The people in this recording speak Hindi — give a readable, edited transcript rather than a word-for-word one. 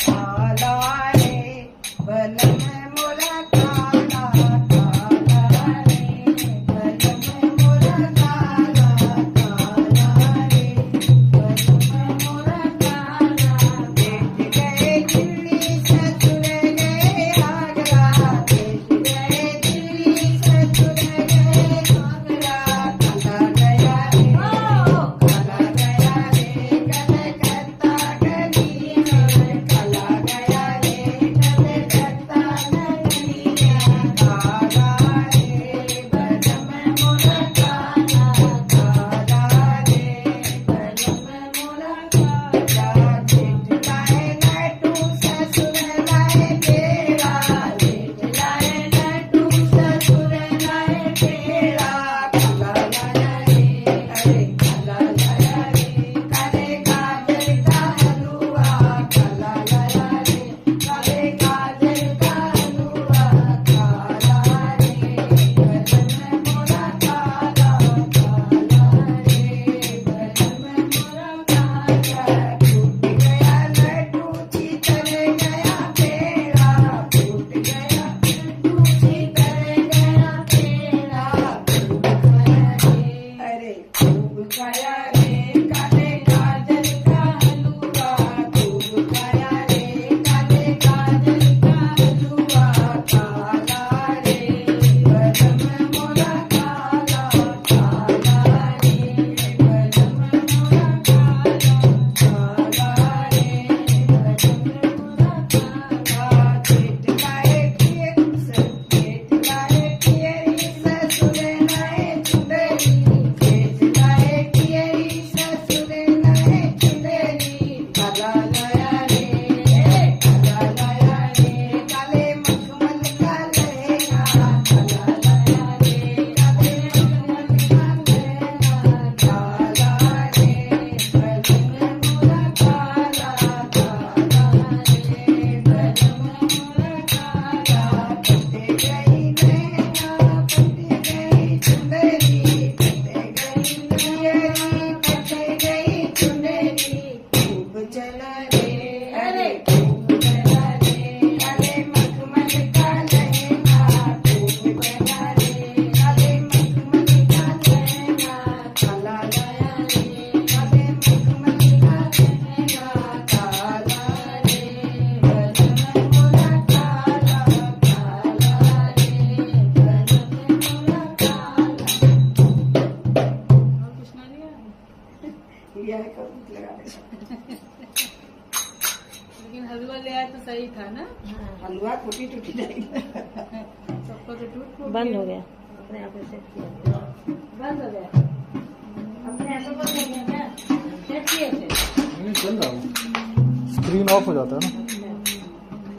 काला रे बलम मोरा काला, काला रे बलम मोरा काला, काला रे बलम मोरा काला। देश गए दिल्ली ससुर गए आगरा, देश गए दिल्ली ससुर गए आगरा। काला गया रे काला गया रे कलकत्ता गली में, काला गया रे कलकत्ता गली में। काला रे बलम मोरा काला, काला रे बलम मोरा काला। जेठ लाए लड्डू ससुर लाए पेड़ा, जेठ लाए लड्डू ससुर लाए पेड़ा। काला लाया रे अरे काला लाया रे काले गाजर का हलवा, काला लाया रे काले गाजर का हलवा। काला रे बलम मोरा काला, काला रे बलम मोरा काला। टूट गया लड्डू चितर गया पेड़ा, टूट गया लड्डू चितर गया पेड़ा। खूब खाया रे अरे खूब खाया रे काले गाजर का हलवा, खूब खाया रे काले गाजर का हलवा। काला रे बलम मोरा काला, काला रे बलम मोरा काला, काला रे बलम मोरा काला। जेठ लाए पियरी ससुर लाए चुंदरी, जेठ लाए पियरी ससुर लाए चुंदरी। काला लाया रे काला लाया रे काले मखमल का लहंगा, काला लाया रे काले मखमल का लहंगा। काला रे बलम मोरा काला, काला रे बलम मोरा काला। पट गई नैना पट गई चुंदरी, पट गई पियरी पट गई चुंदरी। खूब चला रे अरे खूब चला रे काले मखमल का लहंगा, खूब चला रे काले मखमल का लहंगा। काला लाया रे काले मखमल का लहंगा, काला रे बलम मोरा काला, काला रे बलम मोरा काला। यह कब लगा दे लेकिन हलवा ले आया तो सही था ना। हलवा टूटी टूटी जाएगी। सबको तो टूट फूट बंद हो गया। अपने आप से सेट किया, बंद हो गया अपने आप से बंद हो गया क्या सेट किए थे। नहीं चल रहा है, स्क्रीन ऑफ हो जाता है ना।